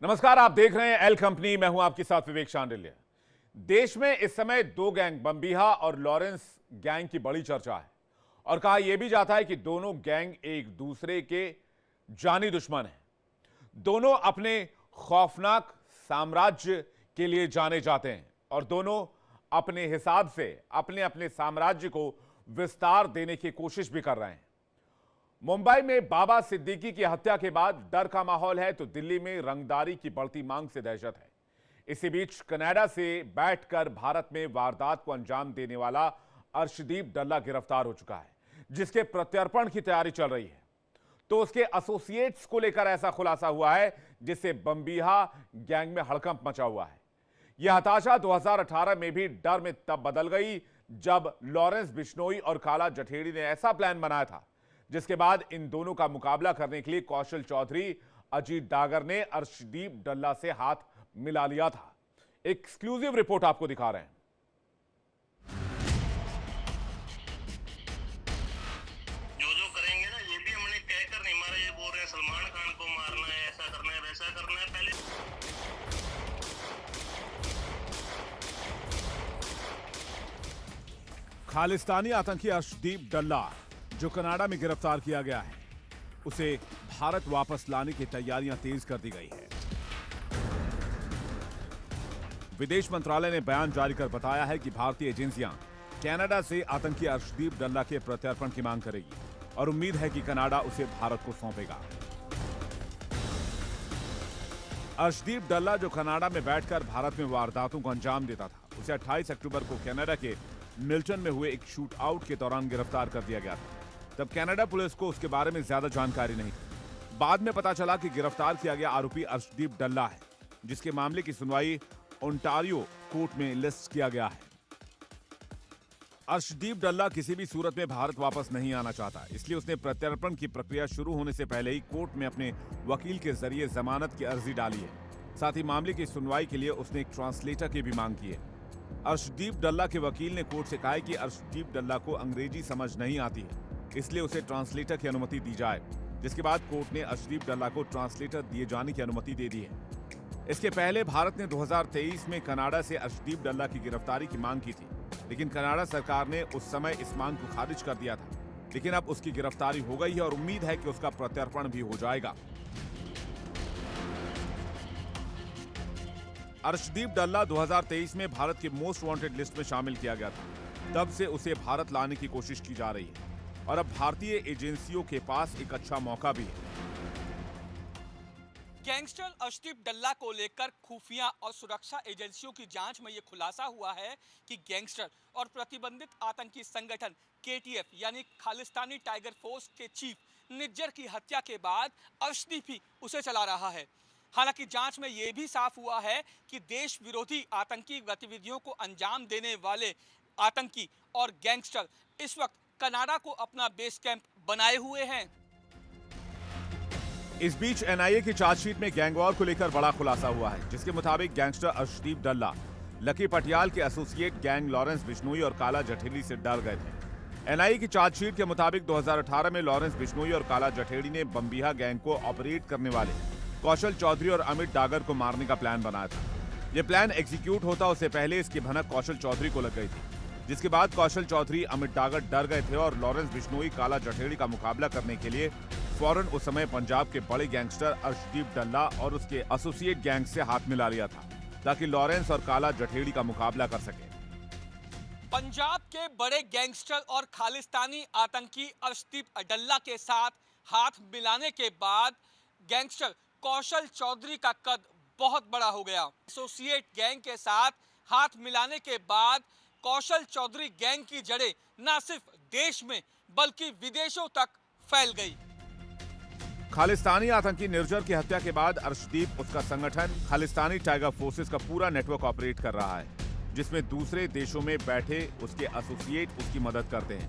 नमस्कार, आप देख रहे हैं एल कंपनी। मैं हूं आपके साथ विवेक शांडिल्य। देश में इस समय दो गैंग बम्बीहा और लॉरेंस गैंग की बड़ी चर्चा है और कहा यह भी जाता है कि दोनों गैंग एक दूसरे के जानी दुश्मन हैं। दोनों अपने खौफनाक साम्राज्य के लिए जाने जाते हैं और दोनों अपने हिसाब से अपने अपने साम्राज्य को विस्तार देने की कोशिश भी कर रहे हैं। मुंबई में बाबा सिद्दीकी की हत्या के बाद डर का माहौल है तो दिल्ली में रंगदारी की बढ़ती मांग से दहशत है। इसी बीच कनाडा से बैठकर भारत में वारदात को अंजाम देने वाला अर्शदीप डल्ला गिरफ्तार हो चुका है, जिसके प्रत्यर्पण की तैयारी चल रही है। तो उसके एसोसिएट्स को लेकर ऐसा खुलासा हुआ है जिससे बम्बीहा गैंग में हड़कंप मचा हुआ है। यह हताशा 2018 में भी डर में तब बदल गई जब लॉरेंस बिश्नोई और काला जठेड़ी ने ऐसा प्लान बनाया था जिसके बाद इन दोनों का मुकाबला करने के लिए कौशल चौधरी, अजीत डागर ने अर्शदीप डल्ला से हाथ मिला लिया था। एक्सक्लूसिव रिपोर्ट आपको दिखा रहे हैं। जो करेंगे ना, ये भी हमने कहकर नहीं मारा। ये बोल रहे हैं सलमान खान को मारना है, ऐसा करना है, वैसा करना है। पहले खालिस्तानी आतंकी अर्शदीप डल्ला जो कनाडा में गिरफ्तार किया गया है, उसे भारत वापस लाने की तैयारियां तेज कर दी गई है। विदेश मंत्रालय ने बयान जारी कर बताया है कि भारतीय एजेंसियां कनाडा से आतंकी अर्शदीप डल्ला के प्रत्यर्पण की मांग करेगी और उम्मीद है कि कनाडा उसे भारत को सौंपेगा। अर्शदीप डल्ला जो कनाडा में बैठकर भारत में वारदातों को अंजाम देता था, उसे 28 अक्टूबर को कनाडा के मिल्टन में हुए एक शूट आउट के दौरान गिरफ्तार कर दिया गया था। तब कनाडा पुलिस को उसके बारे में ज्यादा जानकारी नहीं थी। बाद में पता चला कि गिरफ्तार किया गया आरोपी अर्शदीप डल्ला है, जिसके मामले की सुनवाई ओंटारियो कोर्ट में लिस्ट किया गया है। अर्शदीप डल्ला किसी भी सूरत में भारत वापस नहीं आना चाहता, इसलिए उसने प्रत्यर्पण की प्रक्रिया शुरू होने से पहले ही कोर्ट में अपने वकील के जरिए जमानत की अर्जी डाली है। साथ ही मामले की सुनवाई के लिए उसने एक ट्रांसलेटर की भी मांग की है। अर्शदीप डल्ला के वकील ने कोर्ट से कहा है कि अर्शदीप डल्ला को अंग्रेजी समझ नहीं आती है, इसलिए उसे ट्रांसलेटर की अनुमति दी जाए, जिसके बाद कोर्ट ने अर्शदीप डल्ला को ट्रांसलेटर दिए जाने की अनुमति दे दी है। इसके पहले भारत ने 2023 में कनाडा से अर्शदीप डल्ला की गिरफ्तारी की मांग की थी, लेकिन कनाडा सरकार ने उस समय इस मांग को खारिज कर दिया था। लेकिन अब उसकी गिरफ्तारी हो गई है और उम्मीद है कि उसका प्रत्यर्पण भी हो जाएगा। अर्शदीप डल्ला 2023 में भारत के मोस्ट वांटेड लिस्ट में शामिल किया गया था। तब से उसे भारत लाने की कोशिश की जा रही है और अब भारतीय एजेंसियों के पास एक अच्छा मौका भी है। गैंगस्टर अर्शदीप डल्ला को लेकर खुफिया और सुरक्षा एजेंसियों की जांच में यह खुलासा हुआ है कि गैंगस्टर और प्रतिबंधित आतंकी संगठन केटीएफ यानी खालिस्तानी टाइगर फोर्स के चीफ निज्जर की हत्या के बाद अर्शदीप ही उसे चला रहा है। हालांकि जांच में यह भी साफ हुआ है कि देश विरोधी आतंकी गतिविधियों को अंजाम देने वाले आतंकी और गैंगस्टर इस वक्त कनाडा को अपना बेस कैंप बनाए हुए हैं। इस बीच एनआईए की चार्जशीट में गैंगवॉर को लेकर बड़ा खुलासा हुआ है, जिसके मुताबिक गैंगस्टर अर्शदीप डल्ला लकी पटियाल के एसोसिएट गैंग लॉरेंस बिश्नोई और काला जठेड़ी से डर गए थे। एनआईए की चार्जशीट के मुताबिक 2018 में लॉरेंस बिश्नोई और काला जठेड़ी ने बम्बीहा गैंग को ऑपरेट करने वाले कौशल चौधरी और अमित डागर को मारने का प्लान बनाया था। यह प्लान एग्जीक्यूट होता उससे पहले इसकी भनक कौशल चौधरी को लग गई थी, जिसके बाद कौशल चौधरी, अमित डागर डर गए थे और लॉरेंस बिश्नोई, काला जठेड़ी का मुकाबला करने के लिए फौरन उस समय पंजाब के बड़े गैंगस्टर अर्शदीप डल्ला और उसके एसोसिएट गैंग से हाथ मिला लिया था, ताकि लॉरेंस और काला जठेड़ी का मुकाबला कर सके। पंजाब के बड़े गैंगस्टर और खालिस्तानी आतंकी अर्शदीप डल्ला के साथ हाथ मिलाने के बाद गैंगस्टर कौशल चौधरी का कद बहुत बड़ा हो गया। एसोसिएट गैंग के साथ हाथ मिलाने के बाद कौशल चौधरी गैंग की जड़ें न सिर्फ देश में बल्कि विदेशों तक फैल गई। खालिस्तानी आतंकी निर्जर की हत्या के बाद अर्शदीप, उसका संगठन खालिस्तानी टाइगर फोर्सेस का पूरा नेटवर्क ऑपरेट कर रहा है, जिसमें दूसरे देशों में बैठे उसके एसोसिएट उसकी मदद करते हैं।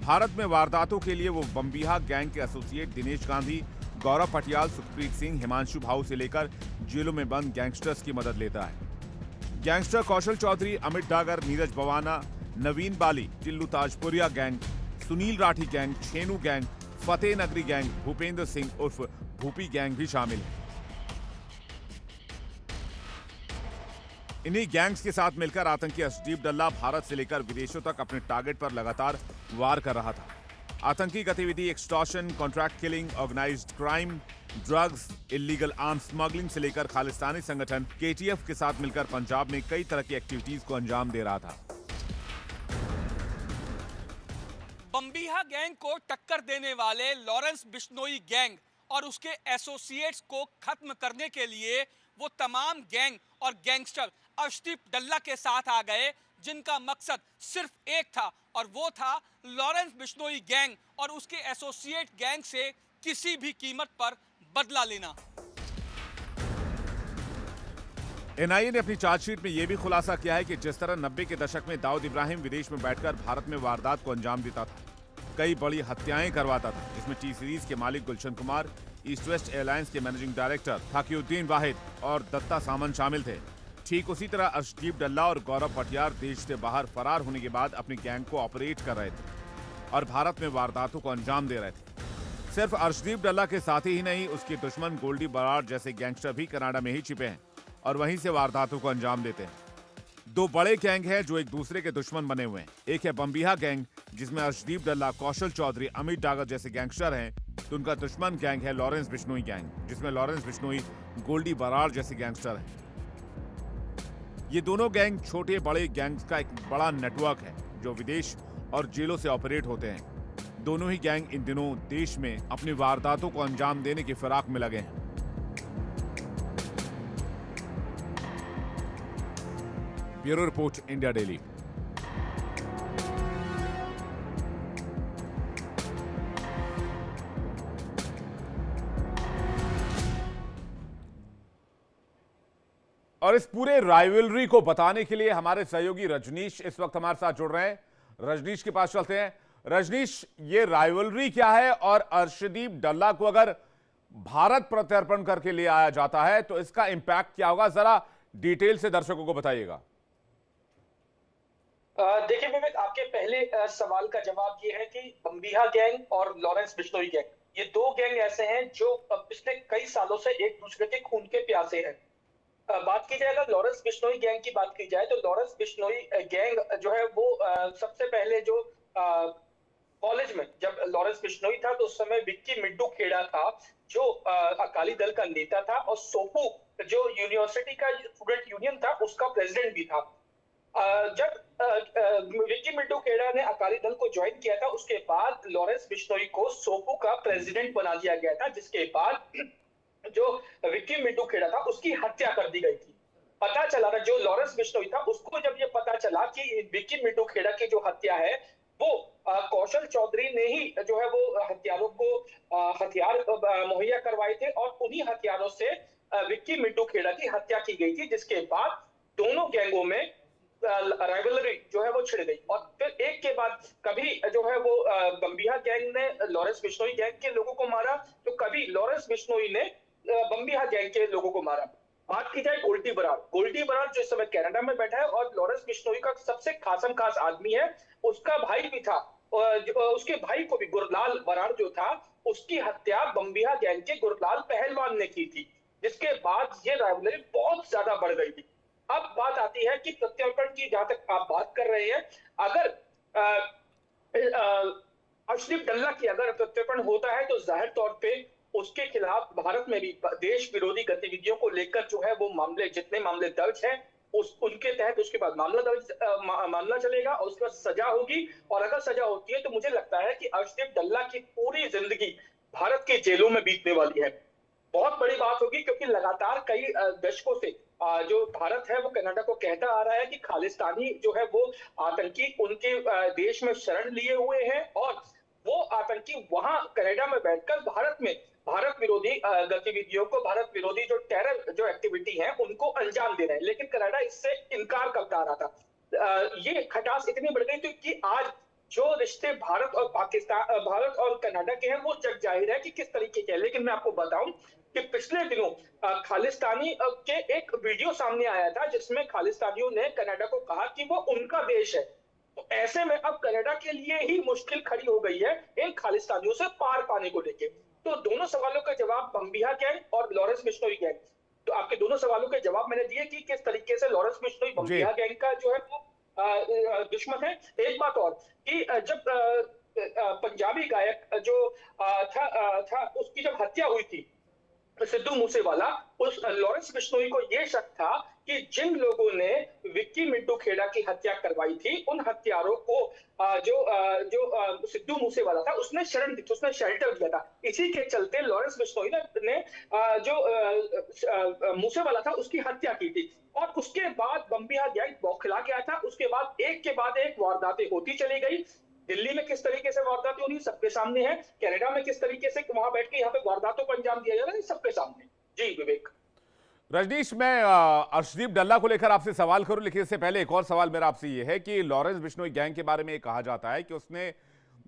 भारत में वारदातों के लिए वो बम्बीहा गैंग के एसोसिएट दिनेश गांधी, गौरव पटियाल, सुखप्रीत सिंह, हिमांशु भाऊ से लेकर जेलों में बंद गैंगस्टर्स की मदद लेता है। Gangster Kaushal Chaudhary, Amit Dagar, Neeraj Bawana, Naveen Bali, Tillu Tajpuriya gang, Sunil Rathi gang, Chhenu gang, Fateh Nagri gang, Bhupendra Singh उर्फ भूपी गैंग भी शामिल है। इन्हीं गैंग्स के साथ मिलकर आतंकी अर्शदीप डल्ला भारत से लेकर विदेशों तक अपने टारगेट पर लगातार वार कर रहा था। आतंकी गतिविधि extortion, contract killing, organised crime, drugs, illegal arms smuggling से लेकर खालिस्तानी संगठन केटीएफ के साथ मिलकर पंजाब में कई तरह की एक्टिविटीज को अंजाम दे रहा था। बम्बीहा गैंग को टक्कर देने वाले लॉरेंस बिश्नोई गैंग और उसके एसोसिएट्स को खत्म करने के लिए वो तमाम गैंग और गैंगस्टर अर्शदीप डल्ला के साथ आ गए, जिनका मकसद सिर्फ एक था और वो था लॉरेंस बिश्नोई गैंग और उसके एसोसिएट गैंग से किसी भी कीमत पर बदला लेना। एनआईए ने अपनी चार्जशीट में यह भी खुलासा किया है कि जिस तरह 90 के दशक में दाऊद इब्राहिम विदेश में बैठकर भारत में वारदात को अंजाम देता था, कई बड़ी हत्याएं करवाता था, जिसमें टी सीरीज के मालिक Gulshan Kumar, east west airlines के मैनेजिंग डायरेक्टर थाकिउद्दीन वाहिद और दत्ता सामन शामिल थे। ठीक उसी तरह अर्शदीप डल्ला और गौरव पटियार देश से बाहर फरार होने के बाद अपनी गैंग को ऑपरेट कर रहे थे और भारत में वारदातों को अंजाम दे रहे थे। सिर्फ अर्शदीप डल्ला के साथी ही नहीं, उसके दुश्मन गोल्डी बराड़ जैसे गैंगस्टर भी कनाडा में ही छिपे हैं और वहीं से वारदातों को अंजाम देते हैं। दो बड़े गैंग हैं जो एक दूसरे के दुश्मन बने हुए हैं। एक है बम्बीहा गैंग, जिसमें अर्शदीप डल्ला, कौशल चौधरी, अमित डागर जैसे गैंगस्टर हैं, तो उनका दुश्मन गैंग है लॉरेंस बिश्नोई गैंग, जिसमें लॉरेंस बिश्नोई, गोल्डी बराड़ जैसे गैंगस्टर हैं। ये दोनों गैंग छोटे बड़े गैंग्स का एक बड़ा नेटवर्क है जो विदेश और जेलों से ऑपरेट होते हैं। दोनों ही गैंग इन दिनों देश में अपनी वारदातों को अंजाम देने की फिराक में लगे हैं। Bureau report, India daily. और इस पूरे राइवलरी को बताने के लिए हमारे सहयोगी रजनीश इस वक्त हमारे साथ जुड़ रहे हैं। रजनीश के पास चलते हैं। रजनीश, ये राइवलरी क्या है और अर्शदीप डल्ला को अगर भारत प्रत्यर्पण करके ले आया जाता है तो इसका इंपैक्ट क्या होगा, जरा डिटेल से दर्शकों को बताइएगा। देखिए विवेक, आपके पहले सवाल का जवाब ये है कि बम्बीहा गैंग और लॉरेंस बिश्नोई गैंग, ये दो गैंग ऐसे हैं जो पिछले कई सालों से एक दूसरे के खून के प्यासे हैं। बात की जाए अगर लॉरेंस बिश्नोई गैंग की बात की जाए तो लॉरेंस बिश्नोई गैंग जो है वो सबसे पहले जो कॉलेज में जब लॉरेंस बिश्नोई था तो उस समय विक्की मिड्डू खेड़ा था जो अकाली दल का नेता था और सोपू जो यूनिवर्सिटी का स्टूडेंट यूनियन था उसका प्रेसिडेंट भी था। जब विक्की मिड्डू खेड़ा ने अकाली दल को ज्वाइन किया था उसके बाद लॉरेंस बिश्नोई को सोपू का प्रेसिडेंट बना दिया गया था, जिसके बाद जो विक्की मिड्डू खेड़ा था उसकी हत्या कर दी गई थी। पता चला था जो लॉरेंस बिश्नोई था उसको जब ये पता चला कि विक्की मिड्डू खेड़ा की जो हत्या है वो कौशल चौधरी ने ही जो है वो हथियारों को हथियार मुहैया करवाए थे और उन्हीं हथियारों से विक्की मिड्डू खेड़ा की हत्या की गई थी, जिसके बाद दोनों गैंगों में राइवलरी जो है वो छिड़ गई। और फिर एक के बाद कभी जो है वो बम्बीहा गैंग ने लॉरेंस बिश्नोई गैंग के लोगों को मारा तो कभी लॉरेंस बिश्नोई ने बम्बीहा गैंग के लोगों को मारा। बात की जाए गोल्डी बराड़ जो इस समय कनाडा में बैठा है और लॉरेंस बिश्नोई का सबसे खासम खास आदमी है, उसका भाई भी था और उसके भाई को भी गुरलाल बराड़ जो था उसकी हत्या बम्बीहा गैंग के गुरलाल पहलवान ने की थी, जिसके बाद ये राइवलरी बहुत ज्यादा बढ़ गई थी। अब बात आती है कि प्रत्यर्पण की, जहां तक आप बात कर रहे हैं, अगर अर्शदीप डल्ला की अगर प्रत्यर्पण होता है तो जाहिर तौर पे उसके खिलाफ भारत में भी देश विरोधी गतिविधियों को लेकर जो है वो मामले, जितने मामले दर्ज हैं उनके तहत उसके बाद मामला चलेगा और उसके बाद सजा होगी। और अगर सजा होती है तो मुझे लगता है कि अर्शदीप डल्ला की पूरी जिंदगी भारत के जेलों में बीतने वाली है। बहुत बड़ी बात होगी क्योंकि लगातार कई दशकों से जो भारत है वो कनाडा को कहता आ रहा है कि खालिस्तानी जो है वो आतंकी उनके देश में शरण लिए हुए हैं और वो आतंकी वहां कनाडा में बैठकर भारत में भारत विरोधी गतिविधियों को, भारत विरोधी जो टेरर जो एक्टिविटी है उनको अंजाम दे रहे हैं, लेकिन कनाडा इससे इनकार करता आ रहा था। ये खटास इतनी बढ़ गई थी कि आज जो रिश्ते भारत और पाकिस्तान, भारत और कनाडा के हैं वो जग जाहिर है कि किस तरीके के हैं। लेकिन मैं आपको बताऊं कि पिछले दिनों खालिस्तानी के एक वीडियो सामने आया था जिसमें खालिस्तानियों ने कनाडा को कहा कि वो उनका देश है। तो ऐसे में अब कनाडा के लिए ही मुश्किल खड़ी हो गई है इन खालिस्तानियों से पार पाने को लेकर। तो दोनों सवालों का जवाब बम्बीहा गैंग और लॉरेंस बिश्नोई गैंग, तो आपके दोनों सवालों के जवाब मैंने दिए कि किस तरीके से Lawrence Lawrence Bishnoi Bambiha gang का जो है वो दुश्मन है। एक बात और कि जब पंजाबी गायक जो था उसकी जब हत्या हुई थी सिद्धू मूसेवाला, उस लॉरेंस बिश्नोई को यह शक था कि जिन लोगों ने विक्की मिंटू खेड़ा की हत्या करवाई थी उन हत्यारों को जो सिद्धू मूसेवाला था उसने शरण दी, उसने शेल्टर दिया था। इसी के चलते लॉरेंस बिश्नोई ने जो मूसेवाला था उसकी हत्या की थी और उसके बाद बम्बिहा गैंग बौखला गया था। उसके बाद एक वारदातें होती चली गई। दिल्ली में किस तरीके से वारदातें होनी सबके सामने है, कनाडा में किस तरीके से वहां बैठ के यहाँ पे वारदातों को अंजाम दिया जा रहा है सबके सामने। जी विवेक। रजनीश, मैं अर्शदीप डल्ला को लेकर आपसे सवाल करूं, लेकिन इससे पहले एक और सवाल मेरा आपसे ये है कि लॉरेंस बिश्नोई गैंग के बारे में ये कहा जाता है कि उसने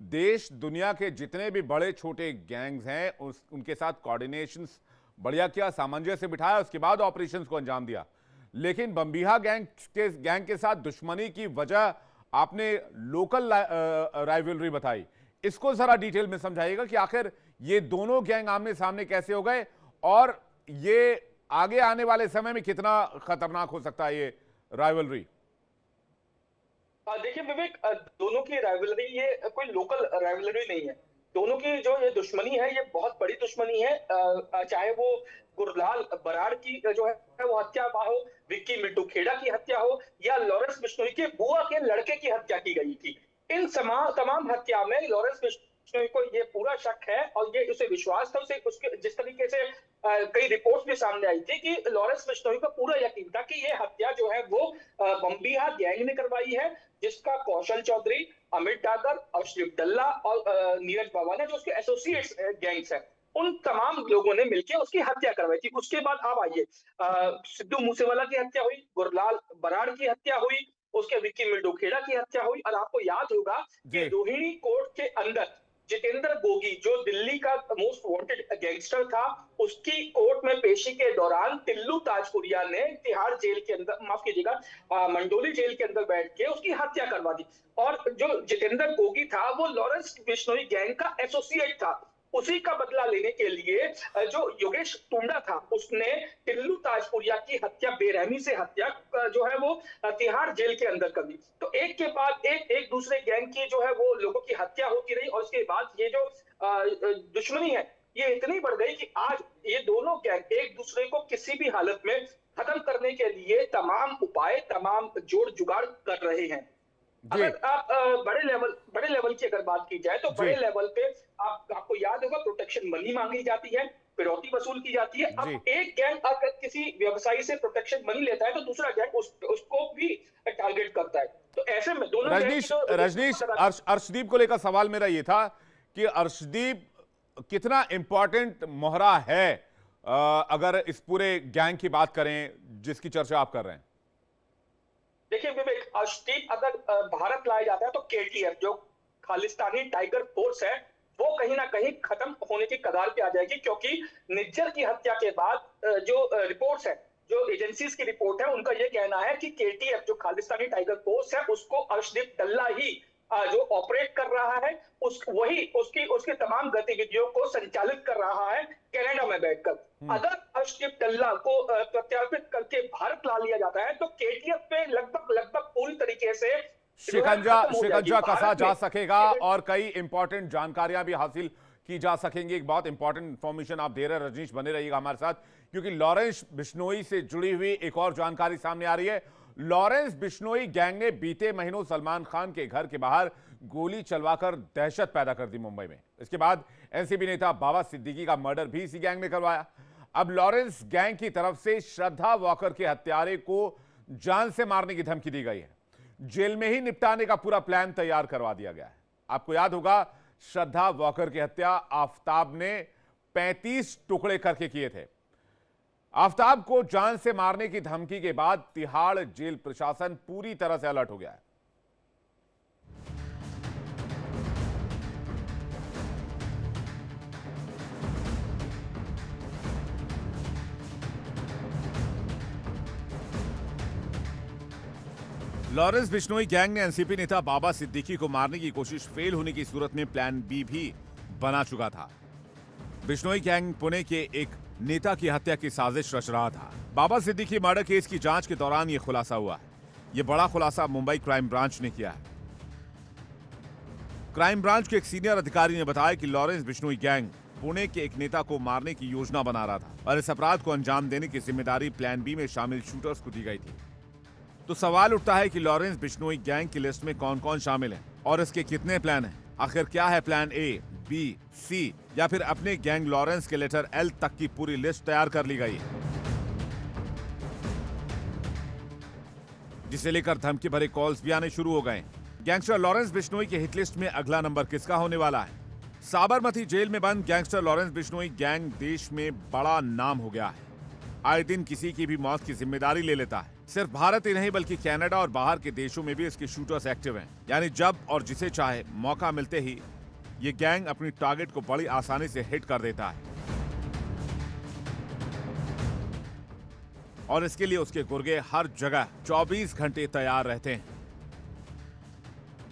देश दुनिया के जितने भी बड़े छोटे गैंग्स हैं उनके साथ कोऑर्डिनेशंस बढ़िया किया, सामंजस्य बिठाया, उसके बाद ऑपरेशंस को अंजाम दिया। लेकिन बम्बिहा गैंग के साथ दुश्मनी की वजह आपने लोकल राइवलरी बताई, इसको जरा डिटेल में समझाइएगा कि आखिर ये दोनों गैंग आमने सामने कैसे हो गए और ये आगे आने वाले समय में कितना खतरनाक हो सकता है ये राइवलरी। देखिए विवेक, दोनों की राइवलरी ये कोई लोकल राइवलरी नहीं है। दोनों की जो ये दुश्मनी है ये बहुत बड़ी दुश्मनी है। चाहे वो गुरलाल बराड़ की जो है वो हत्या हो, विक्की मिंटू खेड़ा की हत्या हो या लॉरेंस बिश्नोई के बुआ के लड़के की हत्या की गई थी, इन तमाम हत्या में लॉरेंस बिश्नोई को ये पूरा शक है और ये उसे विश्वास था। उसे उसके जिस तरीके से कई रिपोर्ट्स भी सामने आई थी कि लॉरेंस बिश्नोई को पूरा यकीन था कि ये हत्या जो है वो बम्बिहा गैंग ने करवाई है, जिसका कौशल चौधरी, अमित डागर, अर्शदीप डल्ला और नीरज बावाना जो उसके एसोसिएट्स गैंग्स हैं, उन तमाम लोगों ने मिलकर उसकी हत्या करवाई थी। उसके बाद आप आइए, सिद्धू मूसेवाला की हत्या हुई, गुरलाल बराड़ की हत्या हुई, उसके विक्की मिंटू खेड़ा की हत्या हुई और आपको याद होगा कि रोहिणी कोर्ट के अंदर जितेंद्र गोगी जो दिल्ली का मोस्ट वांटेड गैंगस्टर था, उसकी कोर्ट में पेशी के दौरान टिल्लू ताजपुरिया ने तिहाड़ जेल के अंदर, माफ कीजिएगा मंडोली जेल के अंदर बैठ के उसकी हत्या करवा दी। और जो जितेंद्र गोगी था वो लॉरेंस बिश्नोई गैंग का एसोसिएट था। उसी का बदला लेने के लिए जो योगेश टुंडा था उसने टिल्लू ताजपुरिया की हत्या, बेरहमी से हत्या जो है वो तिहाड़ जेल के अंदर कर दी। तो एक के बाद एक दूसरे गैंग की जो है वो लोगों की हत्या होती रही और उसके बाद ये जो दुश्मनी है ये इतनी बढ़ गई कि आज ये दोनों गैंग एक दूसरे को किसी भी हालत में खत्म करने के लिए तमाम उपाय, तमाम जोड़ जुगाड़ कर रहे हैं। अगर आप बड़े लेवल की अगर बात की जाए तो बड़े लेवल पे आपको याद होगा प्रोटेक्शन मनी मांगी जाती है, फिरौती वसूल की जाती है। अब एक गैंग अगर किसी व्यवसायी से प्रोटेक्शन मनी लेता है तो दूसरा गैंग उसको भी टारगेट करता है। तो ऐसे में दोनों रजनीश अर्शदीप को लेकर सवाल मेरा ये था कि अर्शदीप कितना इंपॉर्टेंट मोहरा है अगर इस पूरे गैंग की बात करें जिसकी चर्चा आप कर रहे हैं। देखिए विवेक, अर्शदीप अगर भारत लाया जाता है तो केटीएफ जो खालिस्तानी टाइगर फोर्स है वो कहीं ना कहीं खत्म होने की कगार पे आ जाएगी, क्योंकि निज्जर की हत्या के बाद जो रिपोर्ट्स है, जो एजेंसीज की रिपोर्ट है, उनका यह कहना है कि केटीएफ जो खालिस्तानी टाइगर फोर्स है उसको अर्शदीप डल्ला ही जो ऑपरेट कर रहा है, उसके तमाम गतिविधियों को संचालित कर रहा है कनाडा में बैठकर। अगर अर्शदीप डल्ला को प्रत्यार्पित करके भारत ला लिया जाता है तो केटीएफ पे लगभग पूरी तरीके से शिकंजा कसा जा सकेगा और कई इंपॉर्टेंट जानकारियां भी हासिल की जा सकेंगी। एक बहुत इंपॉर्टेंट इंफॉर्मेशन आप दे रहे हैं रजनीश, बने रहिएगा हमारे साथ, क्योंकि लॉरेंस बिश्नोई से जुड़ी हुई एक और जानकारी सामने आ रही है। लॉरेंस बिश्नोई गैंग ने बीते महीनों सलमान खान के घर के बाहर गोली चलवाकर दहशत पैदा कर दी मुंबई में। इसके बाद एनसीपी नेता बाबा सिद्दीकी का मर्डर भी इसी गैंग ने करवाया। अब लॉरेंस गैंग की तरफ से श्रद्धा वॉकर के हत्यारे को जान से मारने की धमकी दी गई है। जेल में ही निपटाने का पूरा प्लान तैयार करवा दिया गया है। आपको याद होगा श्रद्धा वॉकर की हत्या आफताब ने 35 टुकड़े करके किए थे। आफताब को जान से मारने की धमकी के बाद तिहाड़ जेल प्रशासन पूरी तरह से अलर्ट हो गया है। लॉरेंस बिश्नोई गैंग ने एनसीपी नेता बाबा सिद्दीकी को मारने की कोशिश फेल होने की सूरत में प्लान बी भी बना चुका था। बिश्नोई गैंग पुणे के एक नेता की हत्या की साजिश रच रहा था। बाबा सिद्दीकी मर्डर केस की जांच के दौरान यह खुलासा हुआ है। यह बड़ा खुलासा मुंबई क्राइम ब्रांच ने किया है। क्राइम ब्रांच के एक सीनियर अधिकारी ने बताया कि लॉरेंस बिश्नोई गैंग पुणे के एक नेता को मारने की योजना बना रहा था और इस अपराध को अंजाम देने की जिम्मेदारी प्लान बी में शामिल शूटर्स को दी गई थी। तो सवाल उठता है कि लॉरेंस बिश्नोई गैंग की लिस्ट में कौन कौन शामिल है और इसके कितने प्लान हैं? आखिर क्या है प्लान ए, बी, सी या फिर अपने गैंग लॉरेंस के लेटर एल तक की पूरी लिस्ट तैयार कर ली गई है, जिसे लेकर धमकी भरे कॉल्स भी आने शुरू हो गए। गैंगस्टर लॉरेंस बिश्नोई के हिट लिस्ट में अगला नंबर किसका होने वाला है? साबरमती जेल में बंद गैंगस्टर लॉरेंस बिश्नोई गैंग देश में बड़ा नाम हो गया है। आए दिन किसी की भी मौत की जिम्मेदारी ले लेता है। सिर्फ भारत ही नहीं बल्कि कनाडा और बाहर के देशों में भी इसके शूटर्स एक्टिव हैं। यानी जब और जिसे चाहे मौका मिलते ही ये गैंग अपनी टारगेट को बड़ी आसानी से हिट कर देता है और इसके लिए उसके गुर्गे हर जगह 24 घंटे तैयार रहते हैं।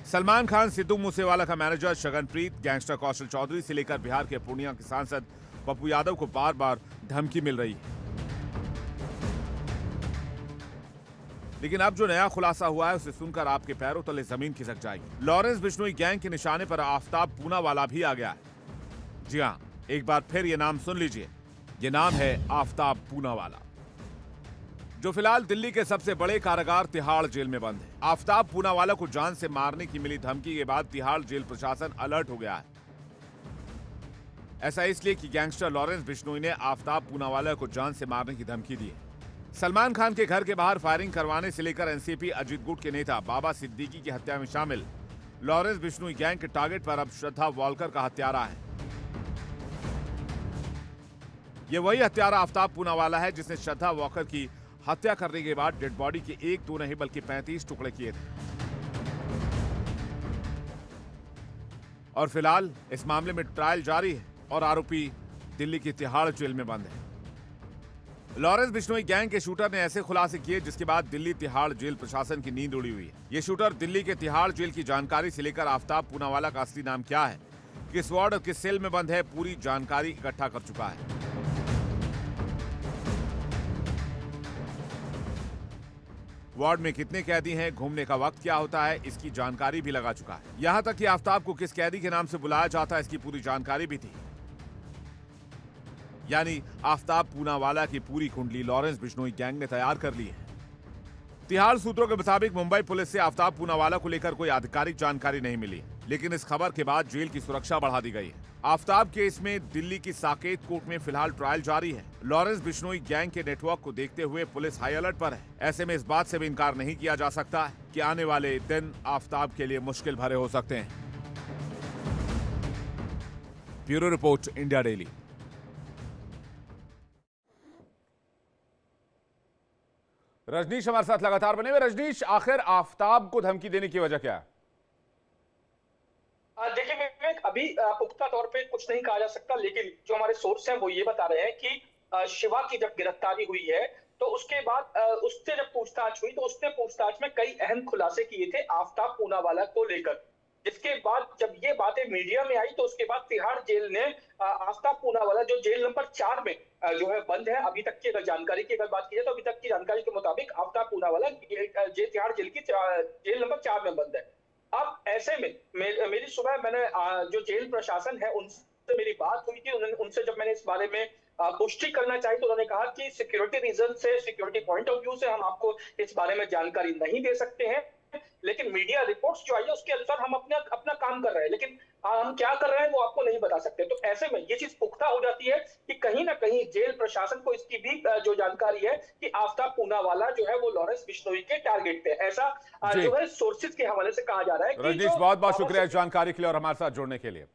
सलमान खान, सिद्धू मूसेवाला का मैनेजर शगनप्रीत, गैंगस्टर कौशल चौधरी से लेकर बिहार के पूर्णिया के सांसद पप्पू यादव को बार बार धमकी मिल रही है। लेकिन अब जो नया खुलासा हुआ है उसे सुनकर आपके पैरों तले जमीन खिसक जाएगी। लॉरेंस बिश्नोई गैंग के निशाने पर आफ्ताब पूनावाला भी आ गया है। जी हां, एक बार फिर ये नाम सुन लीजिए। ये नाम है आफ्ताब पूनावाला, जो फिलहाल दिल्ली के सबसे बड़े कारागार तिहाड़ जेल में बंद है। आफ्ताब पूनावाला को जान से मारने की मिली धमकी के बाद तिहाड़ जेल प्रशासन अलर्ट हो गया है। ऐसा इसलिए कि गैंगस्टर लॉरेंस बिश्नोई ने आफ्ताब पूनावाला को जान से मारने की धमकी दी है। सलमान खान के घर के बाहर फायरिंग करवाने से लेकर एनसीपी अजीत गुट के नेता बाबा सिद्दीकी की हत्या में शामिल लॉरेंस बिश्नोई गैंग के टारगेट पर अब श्रद्धा वॉलकर का हत्यारा है। यह वही हत्यारा आफ्ताब पूनावाला है जिसने श्रद्धा वॉलकर की हत्या करने के बाद डेड बॉडी के 1-2 नहीं बल्कि 35 टुकड़े किए थे। और फिलहाल इस मामले में ट्रायल जारी है और आरोपी दिल्ली की तिहाड़ जेल में बंद है। लॉरेंस बिश्नोई गैंग के शूटर ने ऐसे खुलासे किए जिसके बाद दिल्ली तिहाड़ जेल प्रशासन की नींद उड़ी हुई है। ये शूटर दिल्ली के तिहाड़ जेल की जानकारी से लेकर आफ्ताब पूनावाला का असली नाम क्या है, किस वार्ड और किस सेल में बंद है, पूरी जानकारी इकट्ठा कर चुका है। वार्ड में कितने कैदी हैं, घूमने का वक्त क्या होता है, इसकी जानकारी भी लगा चुका है। यहां तक कि आफ्ताब को किस कैदी के नाम से बुलाया जाता है, इसकी पूरी जानकारी भी थी। यानी आफ्ताब पूनावाला की पूरी कुंडली लॉरेंस बिश्नोई गैंग ने तैयार कर ली है। तिहाड़ सूत्रों के मुताबिक मुंबई पुलिस से आफ्ताब पूनावाला को लेकर कोई आधिकारिक जानकारी नहीं मिली, लेकिन इस खबर के बाद जेल की सुरक्षा बढ़ा दी गई है। आफ्ताब केस में दिल्ली की साकेत कोर्ट में फिलहाल ट्रायल जारी है। लॉरेंस बिश्नोई गैंग के नेटवर्क को देखते हुए पुलिस हाई अलर्ट पर है। ऐसे में इस बात से भी इनकार नहीं किया जा सकता कि आने वाले दिन आफ्ताब के लिए मुश्किल भरे हो सकते हैं। Bureau report, India daily. Rajnish हमारे साथ लगातार बने हुए। रजनीश, आखिर आफ्ताब को धमकी देने की वजह क्या है? देखिए विवेक, अभी पुख्ता तौर पे कुछ नहीं कहा जा सकता, लेकिन जो हमारे सोर्स हैं वो ये बता रहे हैं कि शिवा की जब गिरफ्तारी हुई है तो उसके बाद उससे जब पूछताछ हुई तो उसने पूछताछ में कई अहम खुलासे किए थे आफ्ताब पूनावाला को लेकर। जिसके बाद जब ये बातें मीडिया में आई तो उसके बाद तिहाड़ जेल ने आफ्ताब पूनावाला, जो जेल नंबर 4 में जो है बंद है, अभी तक की अगर जानकारी की अगर बात की जाए तो अभी तक की जानकारी के मुताबिक आफ्ताब पूनावाला तिहाड़ जेल की जेल नंबर 4 में बंद है। अब ऐसे में मेरी सुबह मैंने जो जेल प्रशासन है उनसे मेरी बात हुई थी। उनसे जब मैंने इस बारे में पुष्टि करना चाहिए तो उन्होंने कहा कि सिक्योरिटी रीजन से, सिक्योरिटी पॉइंट ऑफ व्यू से हम आपको इस बारे में जानकारी नहीं दे सकते हैं, लेकिन मीडिया रिपोर्ट्स जो आई है उसके अनुसार हम अपना काम कर रहे हैं, लेकिन हम क्या कर रहे हैं वो आपको नहीं बता सकते। तो ऐसे में ये चीज पुख्ता हो जाती है कि कहीं ना कहीं जेल प्रशासन को इसकी भी जो जानकारी है कि आफ्ताब पूनावाला जो है वो लॉरेंस बिश्नोई के टारगेट पे, ऐसा जो है सोर्सेज के हवाले से कहा जा रहा है। रजनीश, बहुत बहुत शुक्रिया इस जानकारी के लिए और हमारे साथ जुड़ने के लिए।